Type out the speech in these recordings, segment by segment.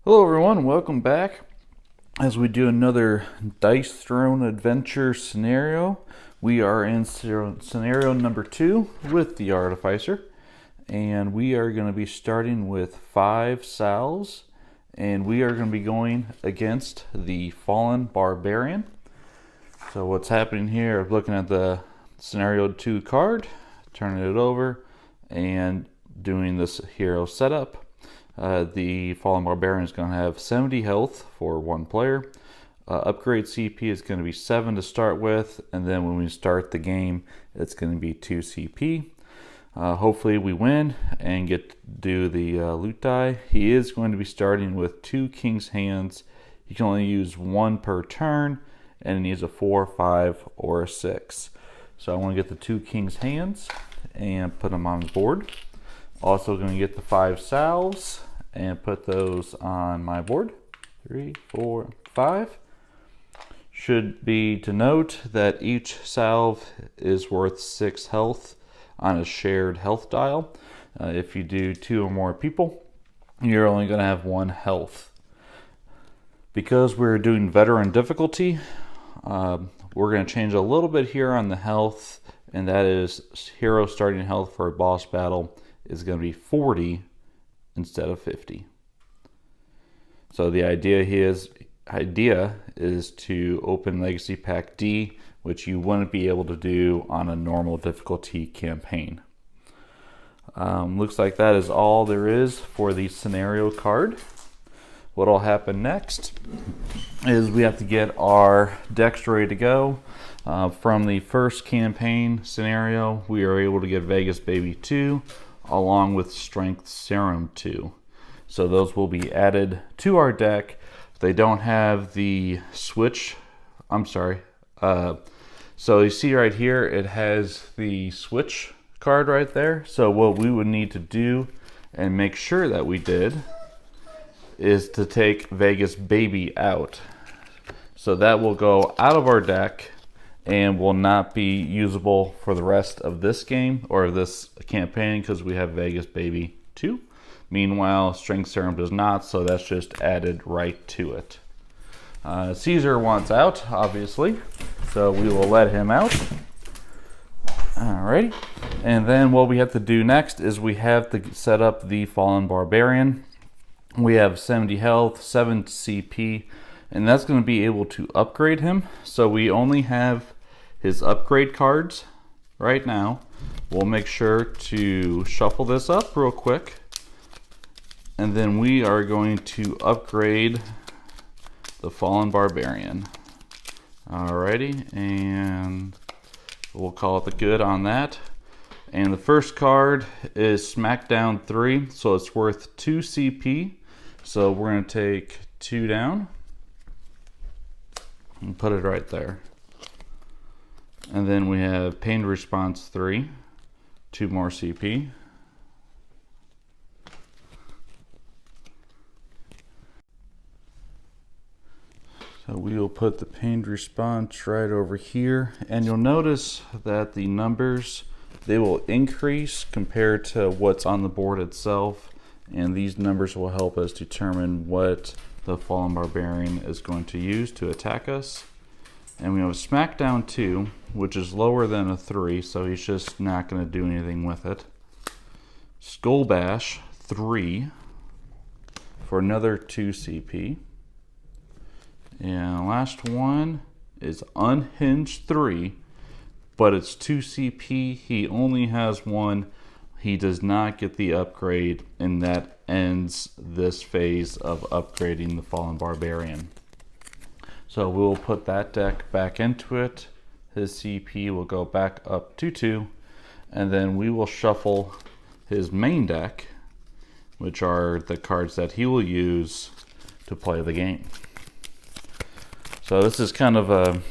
Hello everyone, welcome back as we do another Dice Throne Adventure scenario. We are in scenario number 2 with the Artificer, and we are going to be starting with 5 salves, and we are going to be going against the Fallen Barbarian. So what's happening here, I'm looking at the scenario 2 card, turning it over, and doing this hero setup. The Fallen Barbarian is going to have 70 health for one player. Upgrade CP is going to be 7 to start with, and then when we start the game, it's going to be 2 CP. Hopefully we win and get to do the loot die. He is going to be starting with 2 King's Hands. You can only use 1 per turn, and he needs a 4, 5, or a 6. So I want to get the 2 King's Hands and put them on the board. Also going to get the 5 salves and put those on my board. 3, 4, 5. Should be to note that each salve is worth 6 health on a shared health dial. If you do 2 or more people, you're only going to have 1 health. Because we're doing veteran difficulty, we're going to change a little bit here on the health, and that is hero starting health for a boss battle is going to be 40 instead of 50. So the idea is to open Legacy Pack D, which you wouldn't be able to do on a normal difficulty campaign. Looks like that is all there is for the scenario card. What will happen next is we have to get our decks ready to go. From the first campaign scenario, we are able to get Vegas Baby 2 along with Strength Serum 2. So those will be added to our deck. They don't have the switch. So you see right here, it has the switch card right there. So what we would need to do and make sure that we did is to take Vegas Baby out. So that will go out of our deck and will not be usable for the rest of this game or this campaign because we have Vegas Baby 2. Meanwhile, Strength Serum does not, so that's just added right to it. Caesar wants out, obviously, so we will let him out. Alrighty, and then what we have to do next is we have to set up the Fallen Barbarian. We have 70 health, 7 CP, and that's going to be able to upgrade him. So we only have his upgrade cards right now. We'll make sure to shuffle this up real quick, and then we are going to upgrade the Fallen Barbarian. Alrighty, and we'll call it the good on that. And the first card is Smackdown 3, so it's worth 2 CP. So we're going to take 2 down and put it right there. And then we have Pain Response 3, 2 more CP. So we will put the Pain Response right over here, and you'll notice that the numbers, they will increase compared to what's on the board itself, and these numbers will help us determine what the Fallen Barbarian is going to use to attack us. And we have Smackdown 2, which is lower than a 3, so he's just not going to do anything with it. Skull Bash 3 for another 2 CP. And last one is Unhinged 3, but it's 2 CP. He only has 1. He does not get the upgrade, and that ends this phase of upgrading the Fallen Barbarian. So we'll put that deck back into it. His CP will go back up to 2, and then we will shuffle his main deck, which are the cards that he will use to play the game. So this is kind of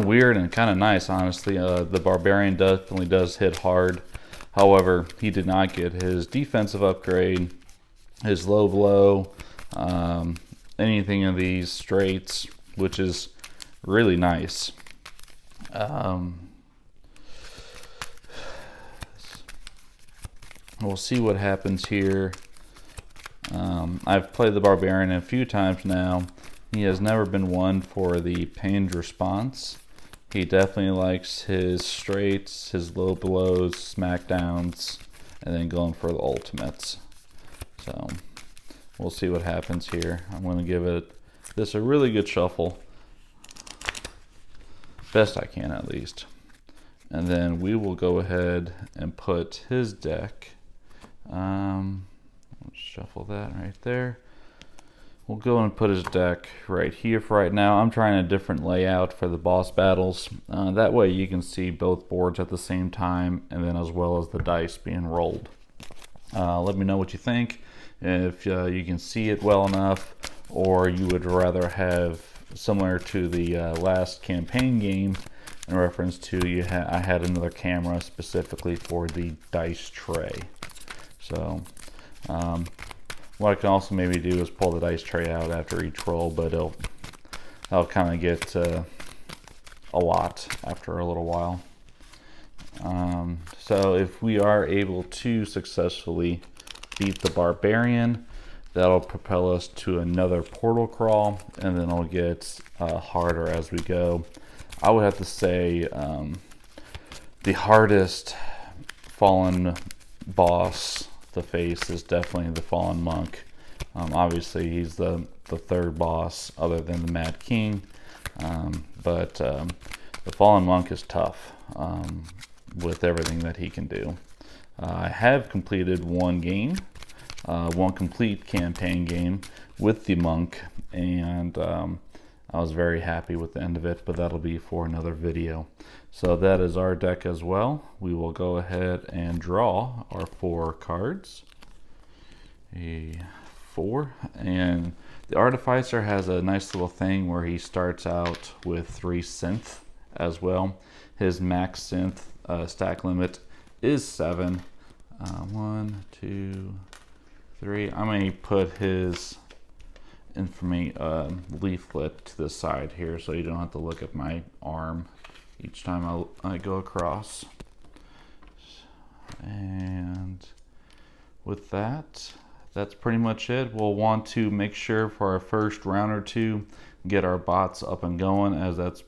weird and kind of nice, honestly. The Barbarian definitely does hit hard. However, he did not get his defensive upgrade, his low blow, anything of these straights, which is really nice. We'll see what happens here. I've played the Barbarian a few times now. He has never been one for the pinged response. He definitely likes his straights, his low blows, smackdowns, and then going for the ultimates. So we'll see what happens here. I'm going to give this a really good shuffle. Best I can, at least. And then we will go ahead and put his deck. Let's shuffle that right there. We'll go and put his deck right here for right now. I'm trying a different layout for the boss battles. That way you can see both boards at the same time, and then as well as the dice being rolled. Let me know what you think. If you can see it well enough, or you would rather have similar to the last campaign game in reference to I had another camera specifically for the dice tray. So what I can also maybe do is pull the dice tray out after each roll, but that'll kind of get a lot after a little while. So if we are able to successfully beat the Barbarian, that'll propel us to another portal crawl, and then it'll get harder as we go. I would have to say the hardest fallen boss to face is definitely the Fallen Monk. Obviously he's the third boss other than the Mad King, but the Fallen Monk is tough with everything that he can do. I have completed one complete campaign game with the monk, and I was very happy with the end of it, but that'll be for another video. So that is our deck as well. We will go ahead and draw our 4 cards. A 4, and the Artificer has a nice little thing where he starts out with 3 synth as well. His max synth stack limit is 7. 1, 2, 3. I'm going to put his leaflet to the side here so you don't have to look at my arm each time I go across. And with that, that's pretty much it. We'll want to make sure for our first round or two get our bots up and going, as that's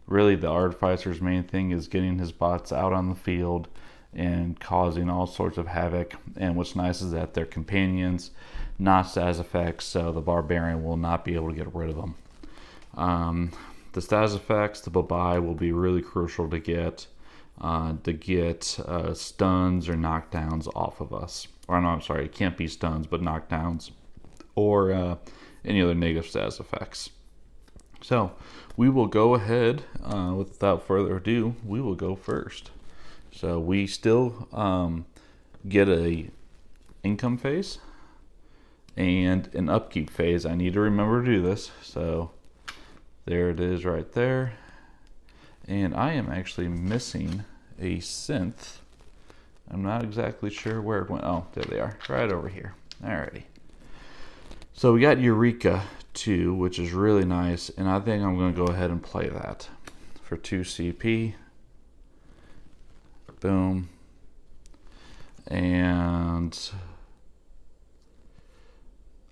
really the Artificer's main thing, is getting his bots out on the field and causing all sorts of havoc. And what's nice is that they're companions, not status effects, so the Barbarian will not be able to get rid of them. The status effects, the bye-bye, will be really crucial to get stuns or knockdowns off of us. Or no, I'm sorry, it can't be stuns, but knockdowns or any other negative status effects. So we will go ahead, without further ado, we will go first. So we still get a income phase and an upkeep phase. I need to remember to do this. So there it is right there. And I am actually missing a synth. I'm not exactly sure where it went. Oh, there they are, right over here. Alrighty. So we got Eureka 2, which is really nice, and I think I'm going to go ahead and play that for 2 CP. Boom. And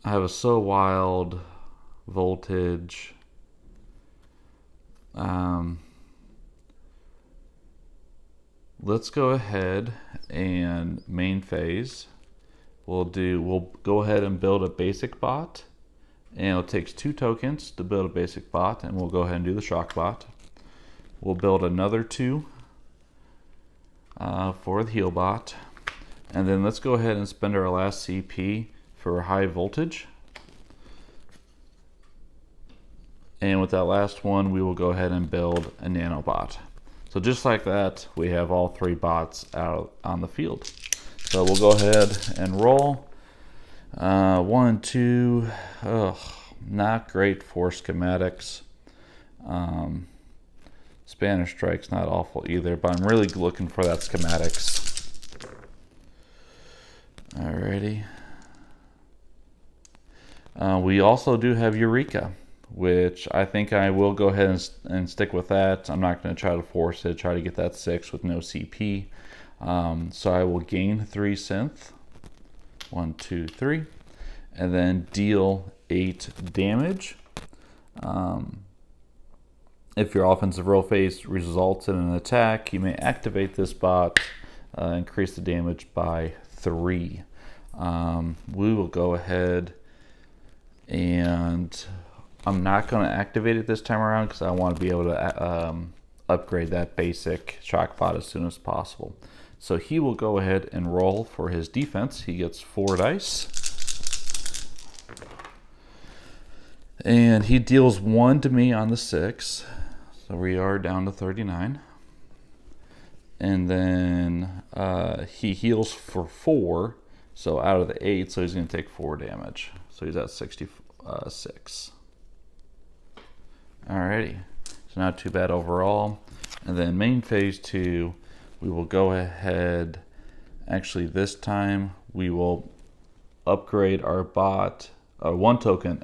I have a So Wild, Voltage. Let's go ahead and main phase. We'll go ahead and build a basic bot, and it takes 2 tokens to build a basic bot, and we'll go ahead and do the shock bot. We'll build another 2 for the heal bot, and then let's go ahead and spend our last CP for high voltage. And with that last one, we will go ahead and build a nanobot. So just like that, we have all 3 bots out on the field. So we'll go ahead and roll. 1, 2. Not great for schematics. Spanish Strike's not awful either, but I'm really looking for that schematics. Alrighty. We also do have Eureka, which I think I will go ahead and stick with that. I'm not going to try to force it, try to get that 6 with no CP. So I will gain 3 synth. 1, 2, 3. and then deal 8 damage. If your offensive roll phase results in an attack, you may activate this bot, increase the damage by 3. We will go ahead, and I'm not going to activate it this time around because I want to be able to upgrade that basic shock bot as soon as possible. So he will go ahead and roll for his defense. He gets 4 dice. And he deals 1 to me on the 6. So we are down to 39. And then he heals for 4. So out of the 8, so he's going to take 4 damage. So he's at 66. Alrighty. So not too bad overall. And then main phase 2, we will go ahead. Actually, this time we will upgrade our bot. 1 token.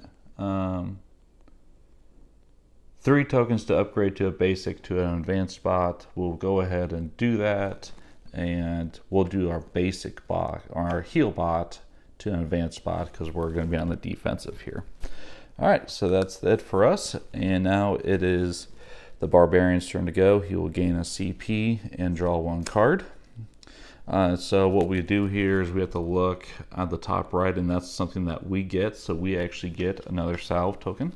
3 tokens to upgrade to a basic to an advanced bot. We'll go ahead and do that, and we'll do our basic bot, or our heal bot, to an advanced bot because we're going to be on the defensive here. All right, so that's it for us, and now it is the Barbarian's turn to go. He will gain a CP and draw 1 card. So what we do here is we have to look at the top right, and that's something that we get. So we actually get another salve token.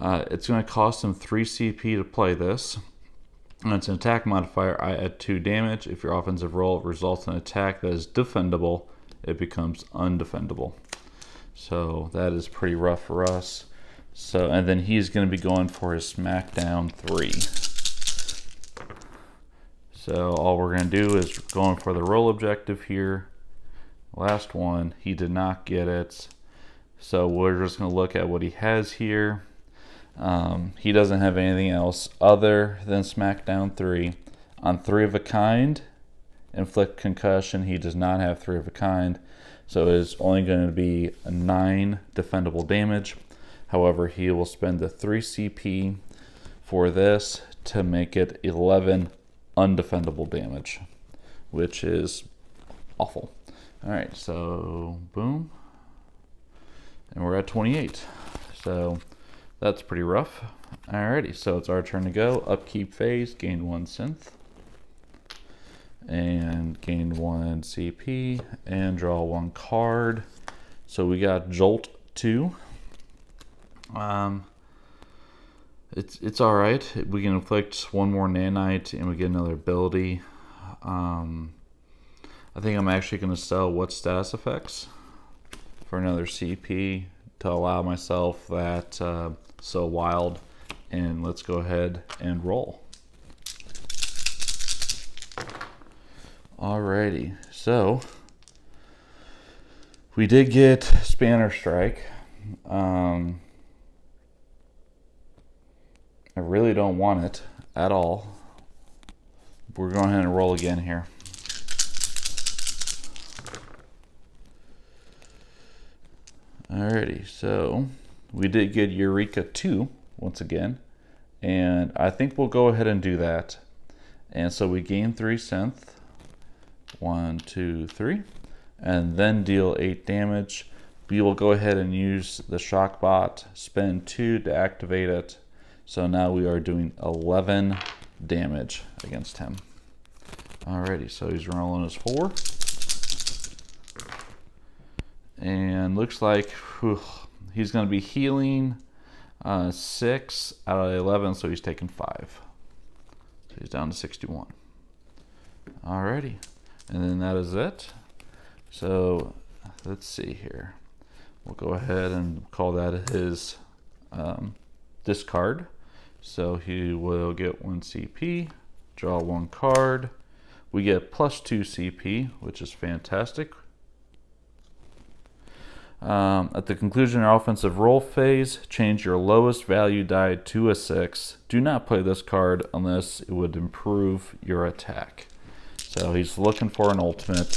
It's going to cost him 3 CP to play this. And it's an attack modifier. I add 2 damage. If your offensive roll results in an attack that is defendable, it becomes undefendable. So that is pretty rough for us. So, and then he's going to be going for his Smackdown 3. So all we're going to do is going for the roll objective here. Last one, he did not get it. So we're just going to look at what he has here. He doesn't have anything else other than Smackdown 3. On 3 of a kind, inflict concussion. He does not have 3 of a kind. So it's only going to be a 9 defendable damage. However, he will spend the 3 CP for this to make it 11 undefendable damage, which is awful. All right, so boom, and we're at 28. So that's pretty rough. Alrighty, so it's our turn to go. Upkeep phase, gain 1 synth, and gain 1 CP, and draw 1 card. So we got Jolt 2. It's all right. We can inflict 1 more nanite, and we get another ability. I think I'm actually going to sell What Status Effects for another CP to allow myself that So Wild, and let's go ahead and roll. Alrighty, so we did get Spanner Strike. I really don't want it at all. We're going ahead and roll again here. Alrighty, so we did get Eureka 2 once again, and I think we'll go ahead and do that. And so we gain 3 synth, 1, 2, 3, and then deal 8 damage. We will go ahead and use the shock bot, spend 2 to activate it. So now we are doing 11 damage against him. Alrighty, so he's rolling his 4. And looks like he's going to be healing 6 out of 11, so he's taking 5. So he's down to 61. Alrighty, and then that is it. So let's see here. We'll go ahead and call that his discard. So he will get 1 CP, draw 1 card. We get +2 CP, which is fantastic. At the conclusion of your offensive roll phase, change your lowest value die to a 6. Do not play this card unless it would improve your attack. So he's looking for an ultimate.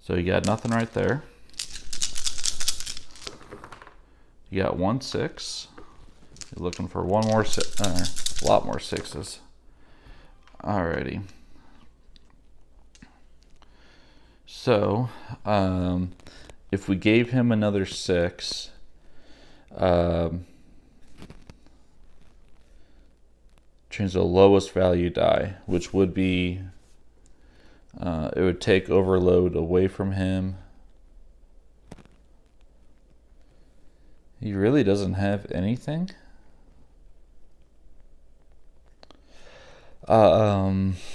So you got nothing right there. You got 1 6. You're looking for one more, a lot more 6s. Alrighty. So, if we gave him another 6, change the lowest value die, which would be, it would take overload away from him. He really doesn't have anything. Honestly,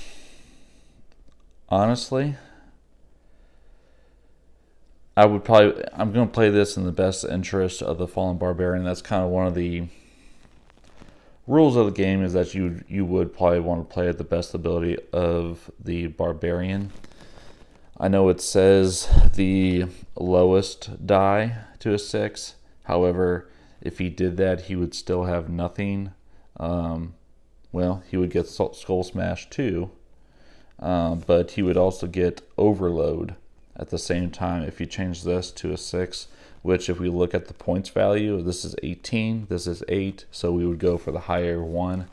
I'm going to play this in the best interest of the Fallen Barbarian. That's kind of one of the rules of the game, is that you would probably want to play at the best ability of the Barbarian. I know it says the lowest die to a 6. However, if he did that, he would still have nothing. Well, he would get Skull Smash too, but he would also get Overload at the same time if you change this to a 6, which if we look at the points value, this is 18, this is 8, so we would go for the higher one.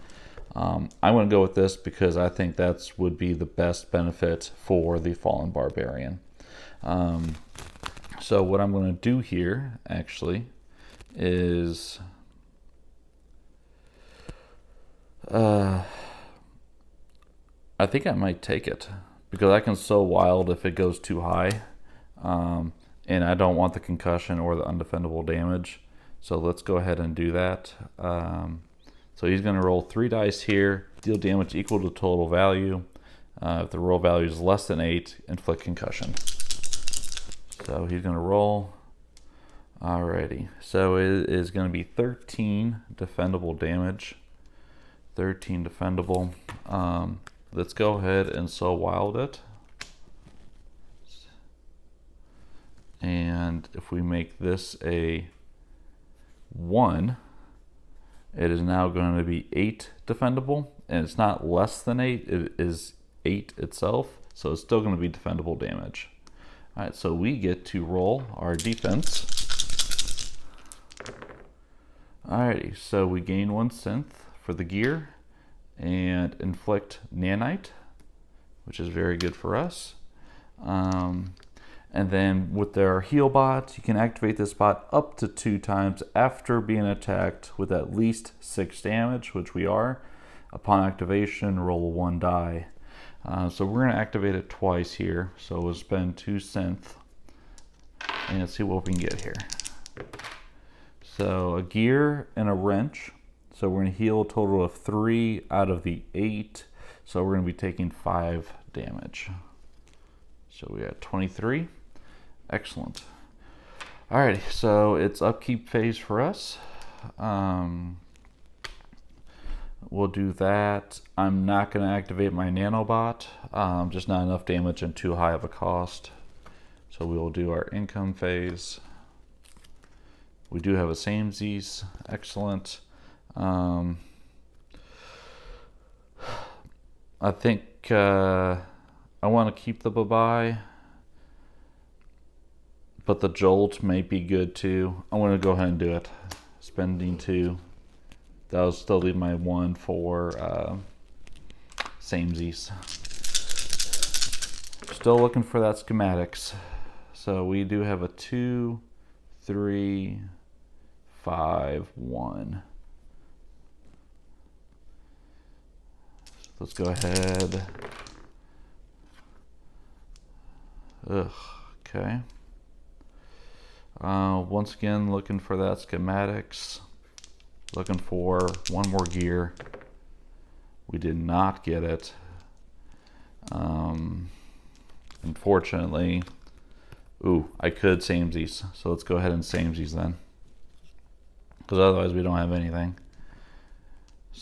I'm going to go with this because I think that would be the best benefit for the Fallen Barbarian. So what I'm going to do here, actually, is I think I might take it because I can sow wild if it goes too high, and I don't want the concussion or the undefendable damage. So let's go ahead and do that. So he's going to roll 3 dice here, deal damage equal to total value. If the roll value is less than 8, inflict concussion. So he's going to roll. Alrighty, so it is going to be 13 defendable damage. 13 defendable. Let's go ahead and sow wild it. And if we make this a 1, it is now going to be 8 defendable, and it's not less than 8, it is 8 itself, so it's still going to be defendable damage. Alright, so we get to roll our defense. Alrighty, so we gain 1 synth for the gear and inflict nanite, which is very good for us. And then with our heal bot, you can activate this bot up to 2 times after being attacked with at least 6 damage, which we are. Upon activation, roll 1 die. So we're going to activate it twice here. So we'll spend 2 synth and let's see what we can get here. So a gear and a wrench. So we're going to heal a total of 3 out of the 8. So we're going to be taking 5 damage. So we got 23. Excellent. Alrighty, so it's upkeep phase for us. We'll do that. I'm not going to activate my nanobot. Just not enough damage and too high of a cost. So we will do our income phase. We do have a samesies. Excellent. I think I want to keep the bye-bye, but the jolt may be good too. I'm going to go ahead and do it. Spending 2. That'll still leave my 1 for samesies. Still looking for that schematics. So we do have a 2, 3, 5, 1. Let's go ahead. Okay. Once again, looking for that schematics. Looking for 1 more gear. We did not get it. Unfortunately. Ooh, I could samesies. So let's go ahead and samesies then. Because otherwise we don't have anything.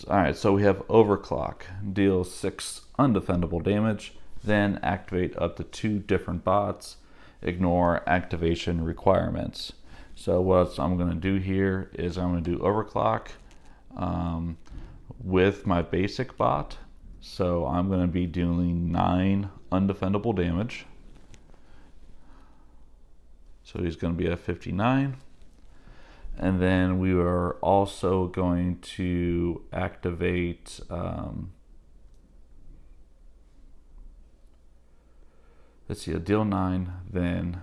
Alright, so we have Overclock. Deal 6 undefendable damage. Then activate up to 2 different bots. Ignore activation requirements. So what I'm going to do here is I'm going to do Overclock with my basic bot. So I'm going to be doing 9 undefendable damage. So he's going to be at 59. And then we are also going to activate let's see, a deal 9, then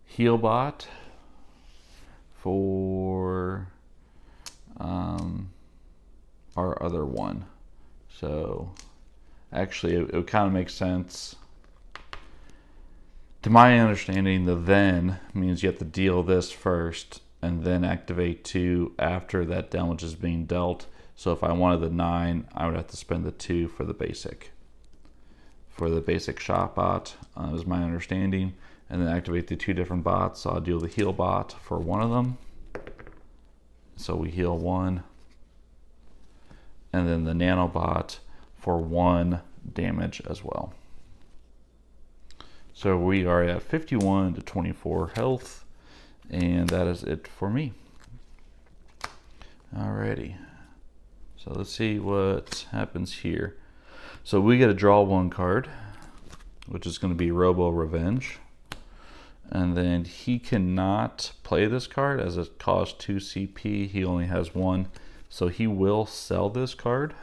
heal bot for our other one. So actually it kind of makes sense. To my understanding, the then means you have to deal this first and then activate 2 after that damage is being dealt. So if I wanted the 9, I would have to spend the 2 for the basic. For the basic shot bot, is my understanding. And then activate the 2 different bots. So I'll deal the heal bot for one of them. So we heal 1. And then the nanobot for 1 damage as well. So we are at 51 to 24 health. And that is it for me. Alrighty. So let's see what happens here. So we get to draw 1 card, which is going to be Robo Revenge. And then he cannot play this card as it costs 2 CP. He only has 1. So he will sell this card.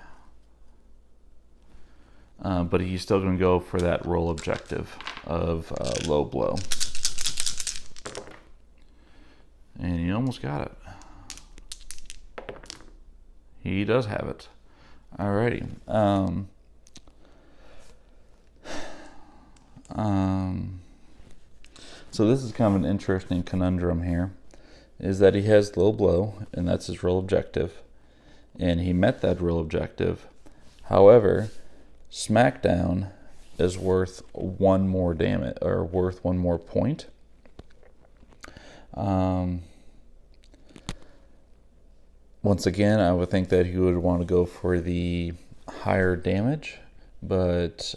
But he's still going to go for that roll objective of low blow. And he almost got it. He does have it. Alrighty. So this is kind of an interesting conundrum here, is that he has low blow, and that's his real objective, and he met that real objective. However, Smackdown is worth 1 more damage, or worth 1 more point. Once again, I would think that he would want to go for the higher damage, but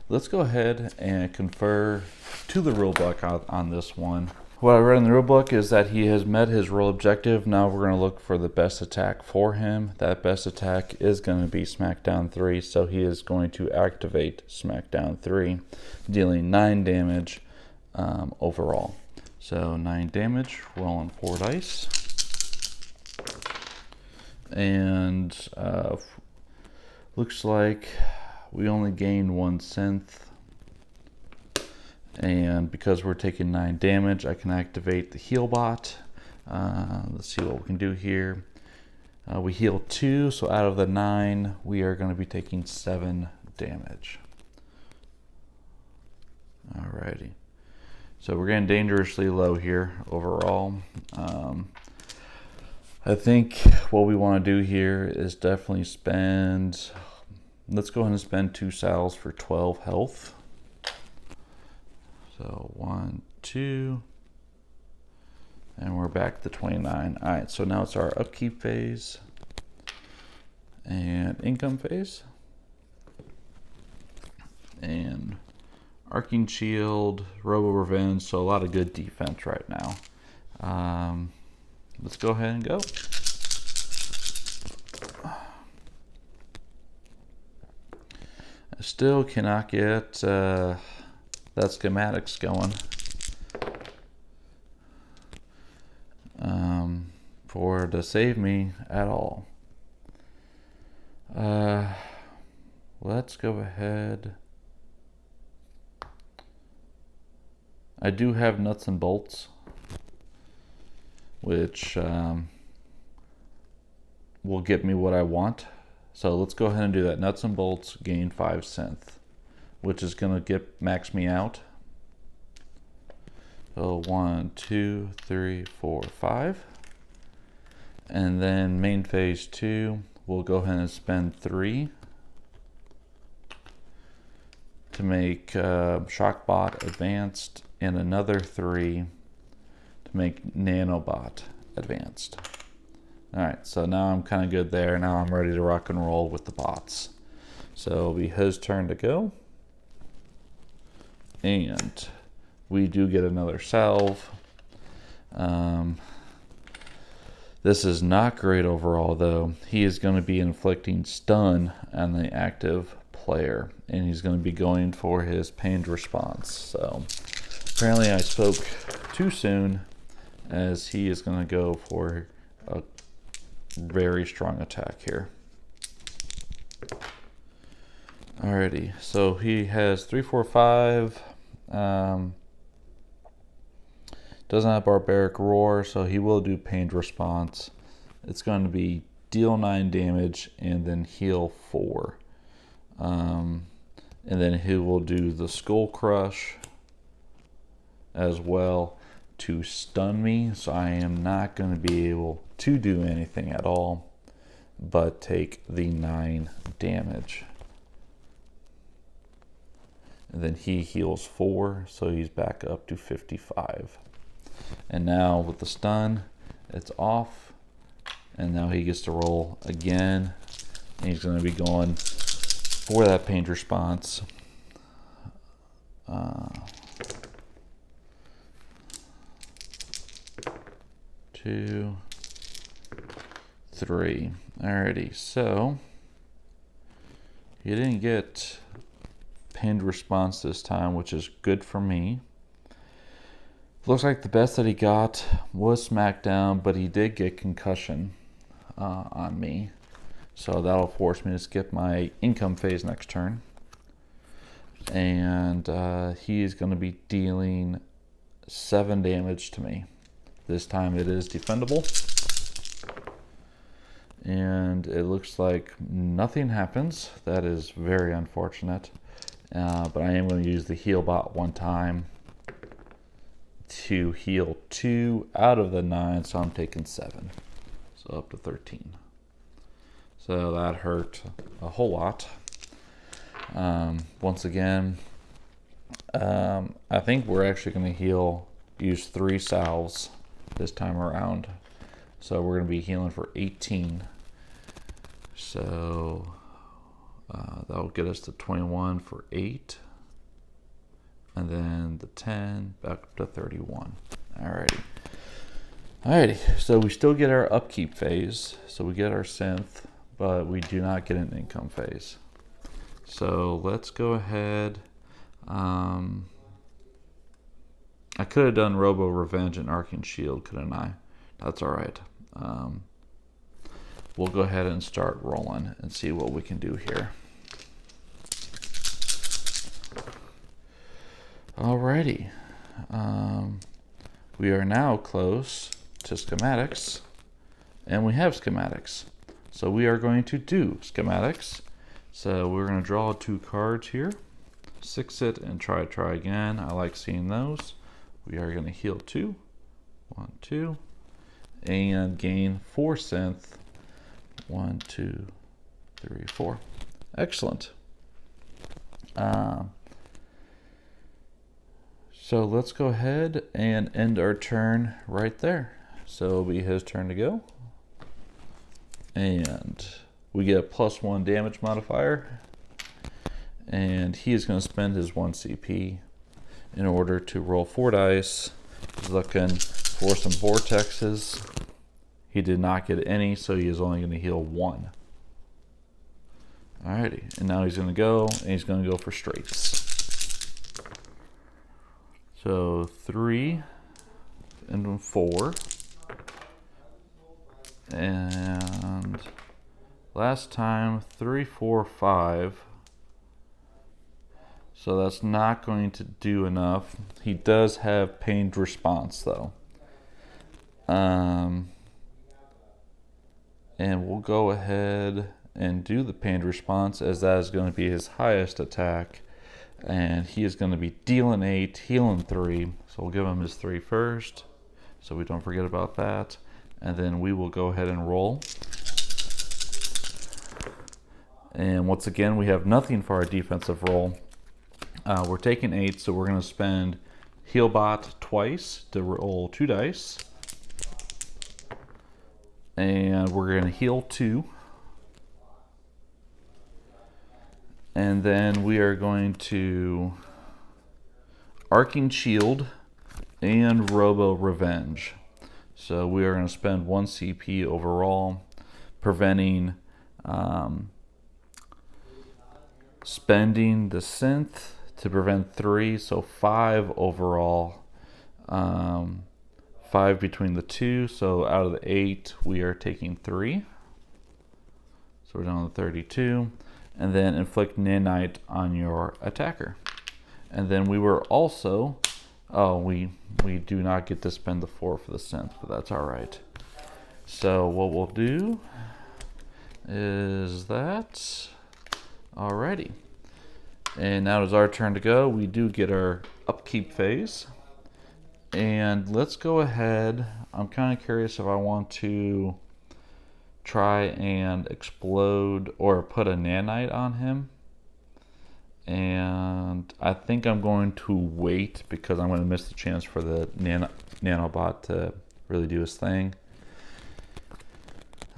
let's go ahead and confer to the rulebook on this one. What I read in the rulebook is that he has met his role objective. Now we're going to look for the best attack for him. That best attack is going to be Smackdown 3, so he is going to activate Smackdown 3, dealing 9 damage overall. So 9 damage, rolling 4 dice. And looks like we only gained 1 synth. And because we're taking 9 damage, I can activate the heal bot. Let's see what we can do here. We heal 2, so out of the 9, we are going to be taking 7 damage. Alrighty. So we're getting dangerously low here overall. I think what we want to do here is definitely spend, let's go ahead and spend 2 saddles for 12 health. So 1, 2, and we're back to 29. All right, so now it's our upkeep phase and income phase. And arcing shield, robo revenge, so a lot of good defense right now. Let's go ahead and go. I still cannot get that schematics going for to save me at all. Let's go ahead. I do have nuts and bolts, which will get me what I want. So let's go ahead and do that. Nuts and bolts, gain 5 synth, which is going to max me out. So 1, 2, 3, 4, 5. And then main phase 2, we'll go ahead and spend 3 to make Shockbot advanced, and another 3 to make Nanobot advanced. Alright, so now I'm kind of good there. Now I'm ready to rock and roll with the bots. So it'll be his turn to go. And we do get another salve. This is not great overall, though. He is going to be inflicting stun on the active player, and he's going to be going for his pained response. So apparently I spoke too soon, as he is going to go for a very strong attack here. Alrighty, so he has 3, 4, 5. Doesn't have Barbaric Roar, so he will do Pained Response. It's going to be deal 9 damage and then heal 4. And then he will do the Skull Crush as well to stun me, so I am not going to be able to do anything at all but take the 9 damage. And then he heals 4, so he's back up to 55. And now with the stun, it's off. And now he gets to roll again. And he's going to be going for that Pained Response. 2, 3. Alrighty, so he didn't get Pained Response this time, which is good for me. Looks like the best that he got was Smackdown, but he did get Concussion on me. So that'll force me to skip my income phase next turn. And he is going to be dealing 7 damage to me. This time it is defendable. And it looks like nothing happens. That is very unfortunate. But I am going to use the heal bot one time to heal 2 out of the 9, so I'm taking 7. So up to 13. So that hurt a whole lot. Once again, I think we're actually going to use 3 salves this time around. So we're going to be healing for 18. So that'll get us to 21 for 8. And then the 10 back up to 31. Alrighty, so we still get our upkeep phase. So we get our synth, but we do not get an income phase. So let's go ahead. I could have done Robo Revenge and Arcane Shield, couldn't I? That's alright. We'll go ahead and start rolling and see what we can do here. Alrighty. We are now close to schematics, and we have schematics. So we are going to do schematics. So we're going to draw 2 cards here. 6 it and try again. I like seeing those. We are going to heal 2. 1, 2. And gain 4 synth. 1, 2, 3, 4. Excellent. So let's go ahead and end our turn right there. So it'll be his turn to go. And we get a +1 damage modifier. And he is going to spend his 1 CP in order to roll 4 dice. He's looking for some vortexes. He did not get any, so he is only going to heal 1. Alrighty, and now he's going to go, and he's going to go for straights. So 3 and 4. And last time 3, 4, 5. So that's not going to do enough. He does have Pained Response though. And we'll go ahead and do the Pained Response, as that is going to be his highest attack. And he is going to be dealing 8, healing 3. So we'll give him his 3 first, so we don't forget about that. And then we will go ahead and roll. And once again, we have nothing for our defensive roll. We're taking 8, so we're going to spend Healbot twice to roll 2 dice. And we're going to heal 2. And then we are going to Arcane Shield and Robo Revenge. So we are going to spend 1 CP overall, preventing spending the synth to prevent 3, so 5 overall. 5 between the 2, so out of the 8 we are taking 3. So we're down to 32. and then inflict nanite on your attacker. And then we were also, oh, we do not get to spend the 4 for the synth, but that's all right. So what we'll do is that. Alrighty. And now it's our turn to go. We do get our upkeep phase. And let's go ahead. I'm kind of curious if I want to try and explode or put a nanite on him. And I think I'm going to wait because I'm going to miss the chance for the nanobot to really do his thing.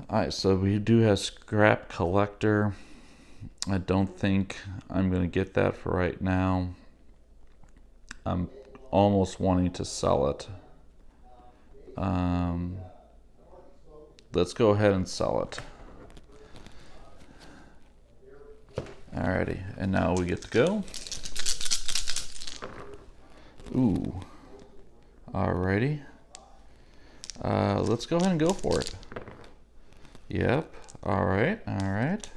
Alright, so we do have scrap collector. I don't think I'm going to get that for right now. I'm almost wanting to sell it. Let's go ahead and sell it. Alrighty, and now we get to go. Ooh. Alrighty. Let's go ahead and go for it. Yep. Alright, alright.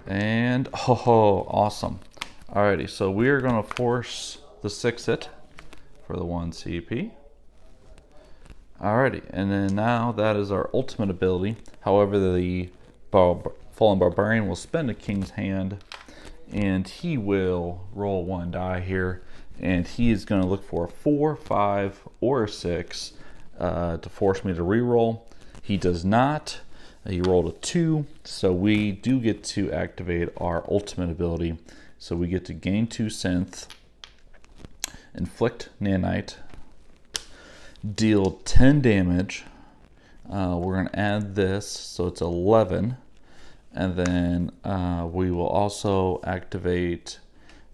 And, oh, awesome. Alrighty, so we are going to force the 6-hit for the 1 CP. Alrighty, and then now that is our ultimate ability. However, the Fallen Barbarian will spend a King's Hand, and he will roll 1 die here, and he is going to look for a 4, 5, or a 6 to force me to reroll. He does not. He rolled a 2, so we do get to activate our ultimate ability. So we get to gain 2 synth, inflict nanite, deal 10 damage. We're going to add this, so it's 11. And then we will also activate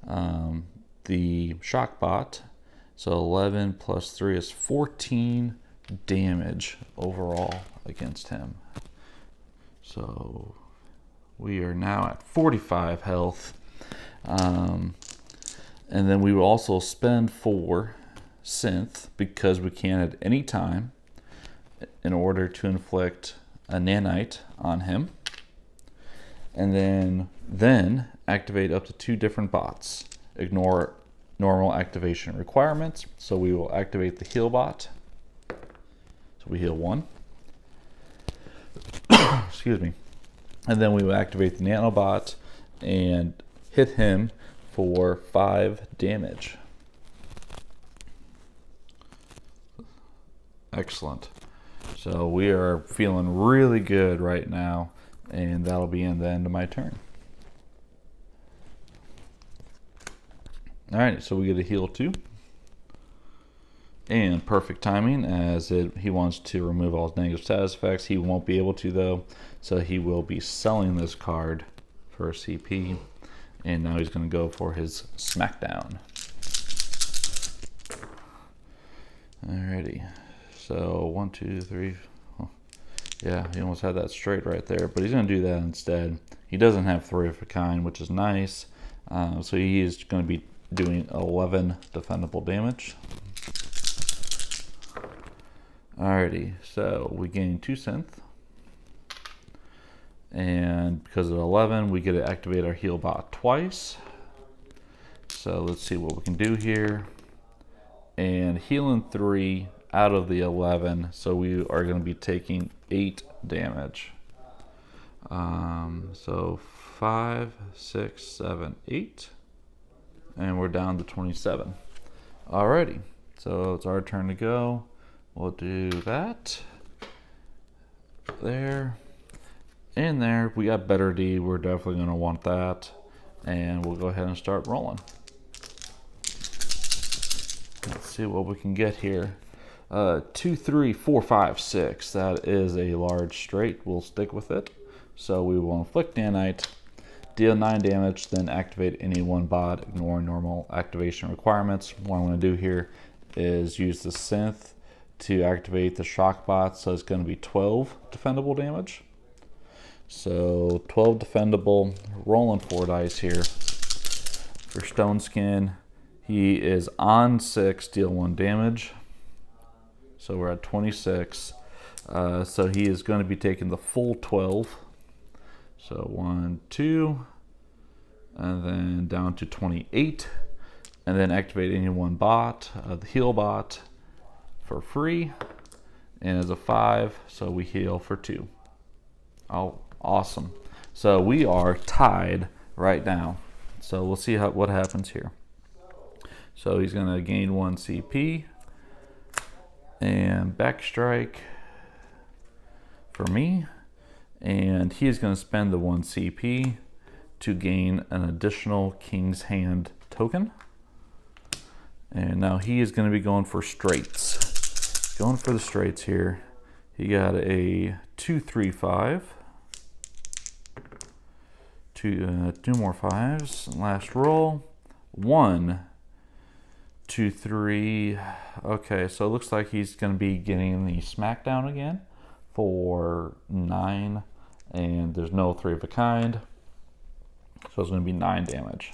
the shock bot. So 11 plus 3 is 14 damage overall against him. So we are now at 45 health. And then we will also spend 4 synth because we can at any time in order to inflict a nanite on him. And then activate up to 2 different bots. Ignore normal activation requirements. So we will activate the heal bot. So we heal 1. Excuse me. And then we will activate the nanobot and hit him for 5 damage. Excellent. So we are feeling really good right now, and that'll be in the end of my turn. Alright, so we get a heal 2. And perfect timing, as he wants to remove all his negative status effects. He won't be able to, though, so he will be selling this card for a CP. And now he's going to go for his smackdown. Alrighty, so 1, 2, 3. Oh, yeah, he almost had that straight right there, but he's going to do that instead. He doesn't have 3 of a kind, which is nice. So he is going to be doing 11 defendable damage. Alrighty, so we gain 2 synth. And because of 11, we get to activate our heal bot twice. So let's see what we can do here. And healing 3 out of the 11, so we are going to be taking 8 damage. So 5, 6, 7, 8. And we're down to 27. Alrighty, so it's our turn to go. We'll do that. There. And there. We got better D. We're definitely going to want that. And we'll go ahead and start rolling. Let's see what we can get here. 2, 3, 4, 5, 6. That is a large straight. We'll stick with it. So we will inflict nanite, deal 9 damage, then activate any 1 bot, ignoring normal activation requirements. What I'm going to do here is use the synth to activate the shock bot, so it's going to be 12 defendable damage. So 12 defendable, rolling 4 dice here. For Stone Skin, he is on 6, deal 1 damage. So we're at 26. So he is going to be taking the full 12. So 1, 2, and then down to 28, and then activate any one bot, the heal bot, for free, and as a 5, so we heal for 2. Oh, awesome. So we are tied right now. So we'll see what happens here. So he's going to gain 1 CP and backstrike for me, and he's going to spend the 1 CP to gain an additional King's Hand token. And now he is going to be going for straights. Going for the straights here. He got a 2-3-5. Two more 5s. Last roll. 1, 2, 3. Okay, so it looks like he's going to be getting the smackdown again for 9. And there's no 3 of a kind. So it's going to be 9 damage.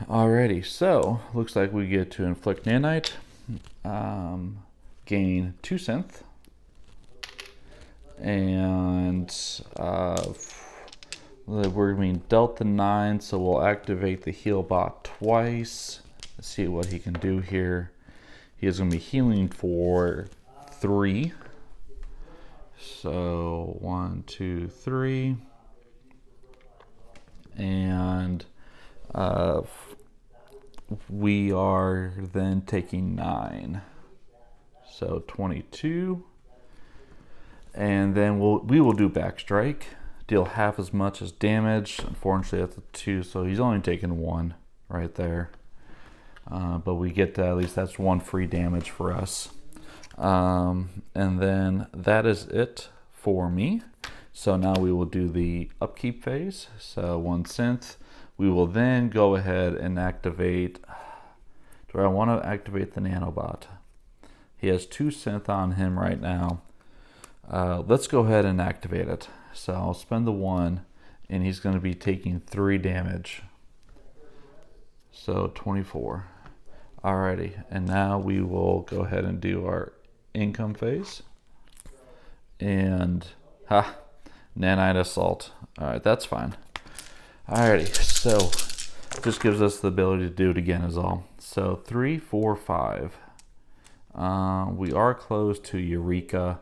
Alrighty, so looks like we get to inflict nanite, gain 2 synth, and we're being dealt the 9, so we'll activate the heal bot twice. Let's see what he can do here. He is going to be healing for 3. So 1, 2, 3, and we are then taking 9, so 22, and then we will do backstrike, deal half as much as damage. Unfortunately that's a 2, so he's only taking 1 right there, but we get at least that's 1 free damage for us. And then that is it for me. So now we will do the upkeep phase, so 1 synth. We will then go ahead and activate, do I want to activate the nanobot? He has 2 synth on him right now. Let's go ahead and activate it. So I'll spend the 1, and he's going to be taking 3 damage. So 24. Alrighty, and now we will go ahead and do our income phase. And, nanite assault. Alright, that's fine. Alrighty, so just gives us the ability to do it again is all. So 3, 4, 5. We are close to Eureka.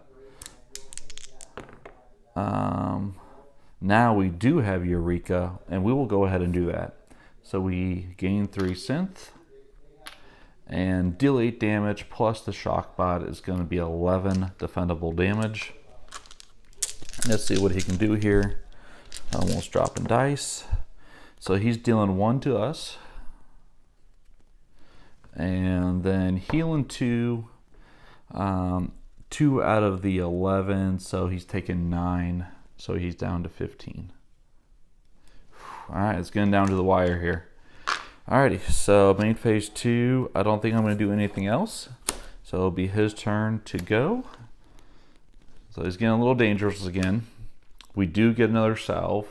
Now we do have Eureka, and we will go ahead and do that. So we gain 3 synth and deal 8 damage, plus the shock bot is going to be 11 defendable damage. Let's see what he can do here. Almost dropping dice. So he's dealing 1 to us, and then healing 2. 2 out of the 11, so he's taken 9, so he's down to 15. Alright, it's getting down to the wire here. Alrighty, so main phase 2, I don't think I'm going to do anything else, so it'll be his turn to go. So he's getting a little dangerous again. We do get another salve.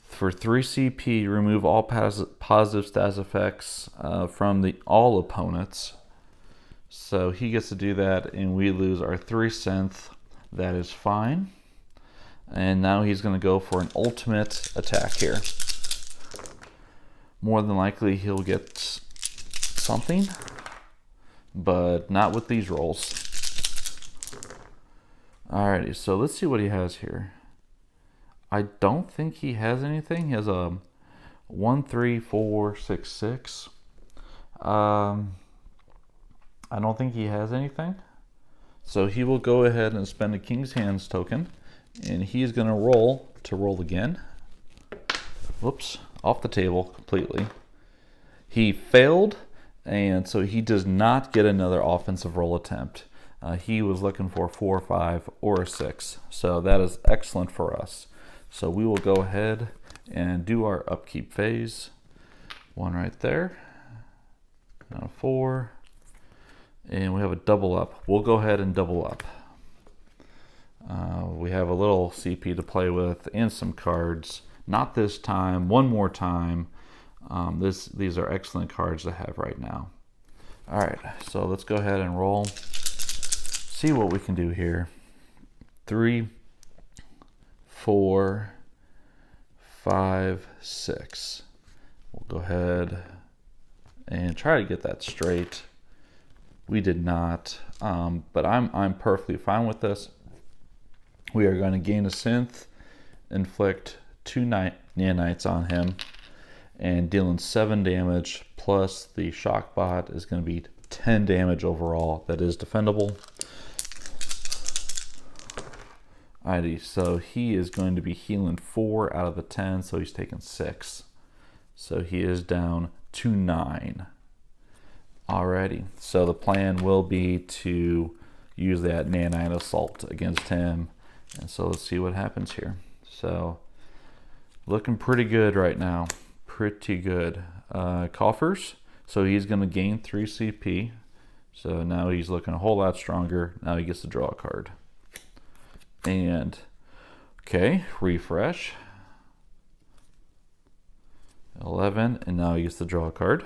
For 3 CP, remove all positive stats effects from all opponents. So he gets to do that, and we lose our 3 synth. That is fine. And now he's going to go for an ultimate attack here. More than likely he'll get something, but not with these rolls. Alrighty, so let's see what he has here. I don't think he has anything. He has a 1, 3, 4, 6, 6. I don't think he has anything. So he will go ahead and spend a King's Hands token, and he's going to roll again. Whoops, off the table completely. He failed, and so he does not get another offensive roll attempt. He was looking for 4, 5, or a 6. So that is excellent for us. So we will go ahead and do our upkeep phase. 1 right there. Now 4. And we have a double up. We'll go ahead and double up. We have a little CP to play with and some cards. Not this time. One more time. These are excellent cards to have right now. Alright, so let's go ahead and roll. See what we can do here. 3, 4, 5, 6. We'll go ahead and try to get that straight. We did not, but I'm perfectly fine with this. We are going to gain a synth, inflict 2 nanites on him, and dealing 7 damage, plus the shock bot is going to be 10 damage overall. That is defendable. Alrighty, so he is going to be healing 4 out of the 10, so he's taking 6. So he is down to 9. Alrighty, so the plan will be to use that nanite assault against him. And so let's see what happens here. So looking pretty good right now. Pretty good. Coffers, so he's going to gain 3 CP. So now he's looking a whole lot stronger. Now he gets to draw a card. And, okay, refresh. 11, and now he gets to draw a card.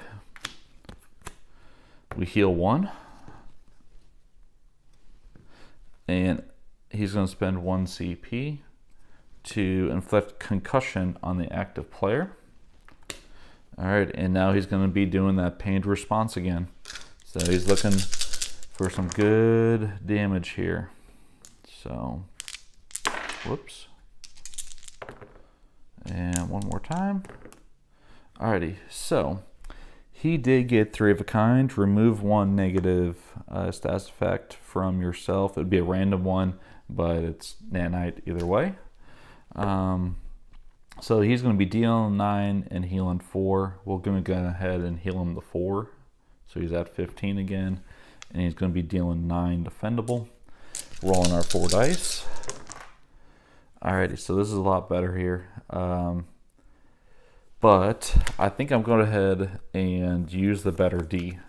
We heal 1. And he's going to spend 1 CP to inflict concussion on the active player. Alright, and now he's going to be doing that pained response again. So he's looking for some good damage here. So, whoops. And one more time. Alrighty, so he did get 3 of a kind. Remove 1 negative status effect from yourself. It would be a random one, but it's nanite either way. So he's going to be dealing 9 and healing 4. We're going to go ahead and heal him the 4. So he's at 15 again. And he's going to be dealing 9 defendable. Rolling our 4 dice. Alrighty, so this is a lot better here. But I think I'm going ahead and use the better D.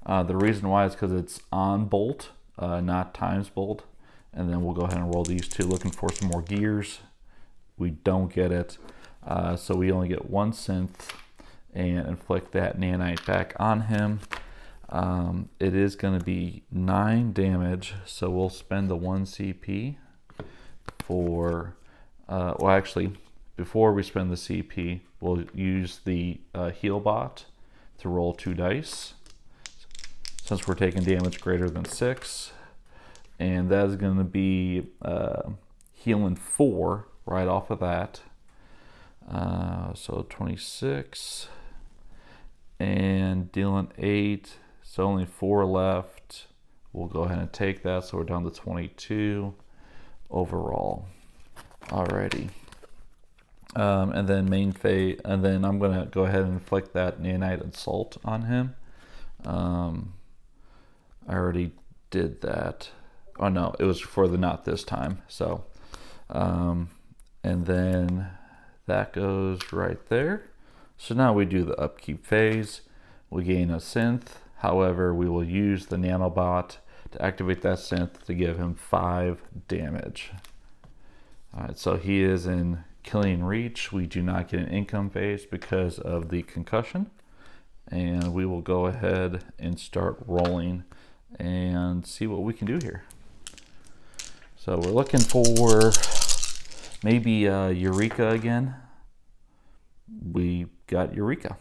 The reason why is because it's on bolt, not times bolt. And then we'll go ahead and roll these 2, looking for some more gears. We don't get it. So we only get 1 synth and inflict that nanite back on him. It is going to be 9 damage. So we'll spend the 1 CP for, well, actually, before we spend the CP, we'll use the heal bot to roll 2 dice. Since we're taking damage greater than 6. And that is going to be healing 4 right off of that. So 26 and dealing 8. So only 4 left. We'll go ahead and take that. So we're down to 22 overall. Alrighty. And then main phase, and then I'm going to go ahead and inflict that nanite assault on him. I already did that. Oh no, it was for the not this time. So, and then that goes right there. So now we do the upkeep phase. We gain a synth. However, we will use the nanobot to activate that synth to give him 5 damage. All right, so he is in killing reach. We do not get an income phase because of the concussion. And we will go ahead and start rolling and see what we can do here. So we're looking for maybe Eureka again. We got Eureka.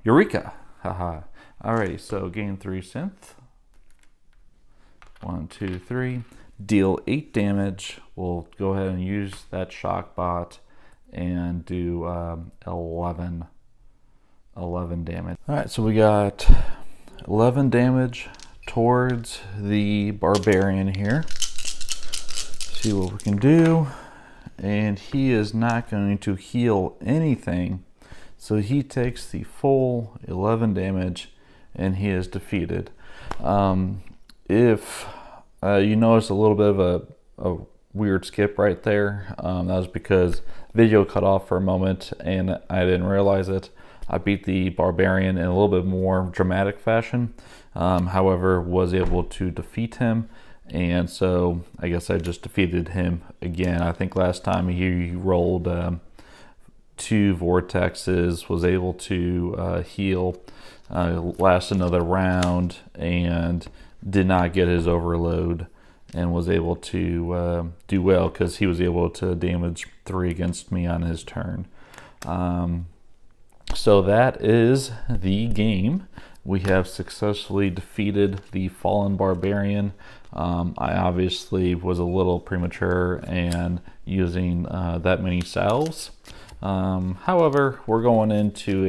Eureka! Haha. Alrighty, so gain 3 synth. 1, 2, 3. Deal 8 damage. We'll go ahead and use that shock bot and do 11 damage. Alright, so we got 11 damage towards the barbarian here. See what we can do. And he is not going to heal anything. So he takes the full 11 damage and he is defeated. If you notice a little bit of a weird skip right there, that was because video cut off for a moment and I didn't realize it. I beat the barbarian in a little bit more dramatic fashion. However, was able to defeat him. And so I guess I just defeated him again. I think last time he rolled 2 vortexes, was able to heal, last another round, and did not get his overload. and was able to do well because he was able to damage 3 against me on his turn. So that is the game. We have successfully defeated the Fallen Barbarian. I obviously was a little premature and using that many salves. However, we're going into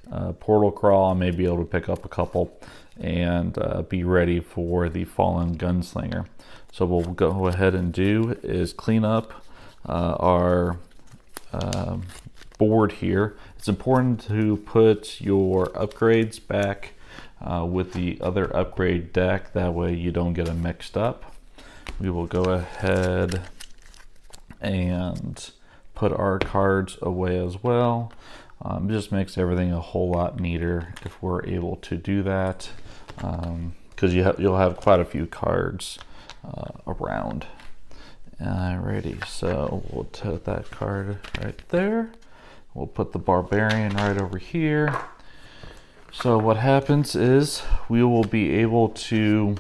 a portal crawl. I may be able to pick up a couple and be ready for the Fallen Gunslinger. So what we'll go ahead and do is clean up our board here. It's important to put your upgrades back with the other upgrade deck, that way you don't get them mixed up. We will go ahead and put our cards away as well. It just makes everything a whole lot neater if we're able to do that, because you'll have quite a few cards around. Alrighty, so we'll put that card right there. We'll put the Barbarian right over here. So what happens is we will be able to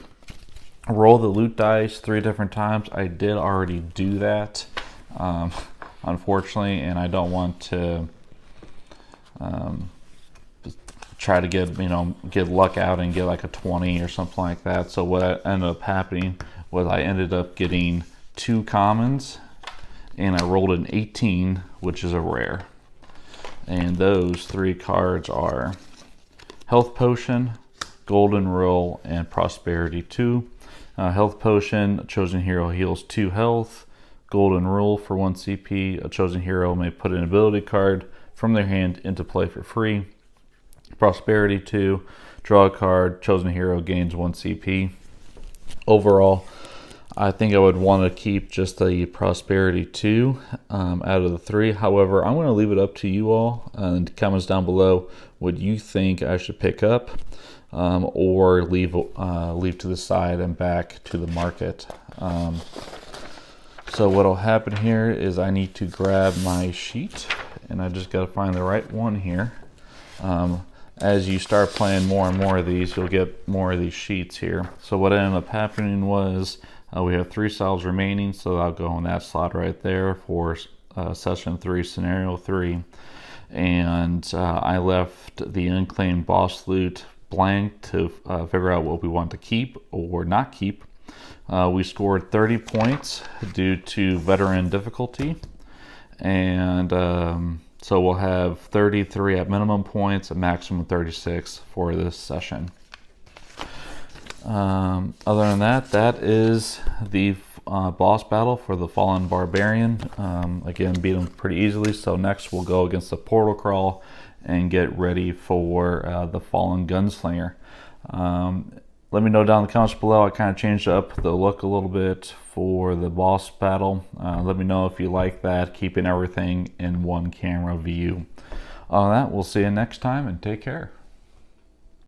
roll the loot dice 3 different times. I did already do that, unfortunately, and I don't want to try to get luck out and get like a 20 or something like that. So what ended up happening was I ended up getting 2 commons, and I rolled an 18, which is a rare. And those 3 cards are Health Potion, Golden Rule, and Prosperity 2. Health Potion, a chosen hero heals 2 health. Golden Rule, for 1 CP, a chosen hero may put an ability card from their hand into play for free. Prosperity 2, draw a card, chosen hero gains 1 CP. Overall, I think I would want to keep just the Prosperity 2 out of the 3. However, I'm going to leave it up to you all in the comments down below what you think I should pick up or leave to the side and back to the market. So what will happen here is I need to grab my sheet, and I just got to find the right one here. As you start playing more and more of these, you'll get more of these sheets here. So what ended up happening was we have 3 salves remaining, so I'll go in that slot right there for session 3, scenario 3. And I left the unclaimed boss loot blank to figure out what we want to keep or not keep. We scored 30 points due to veteran difficulty, and so we'll have 33 at minimum points, a maximum of 36 for this session. Other than that, that is the boss battle for the Fallen Barbarian. Again, beat him pretty easily. So next we'll go against the portal crawl and get ready for the Fallen Gunslinger. Let me know down in the comments below. I kind of changed up the look a little bit for the boss battle. Let me know if you like that, keeping everything in one camera view. On that, we'll see you next time, and take care.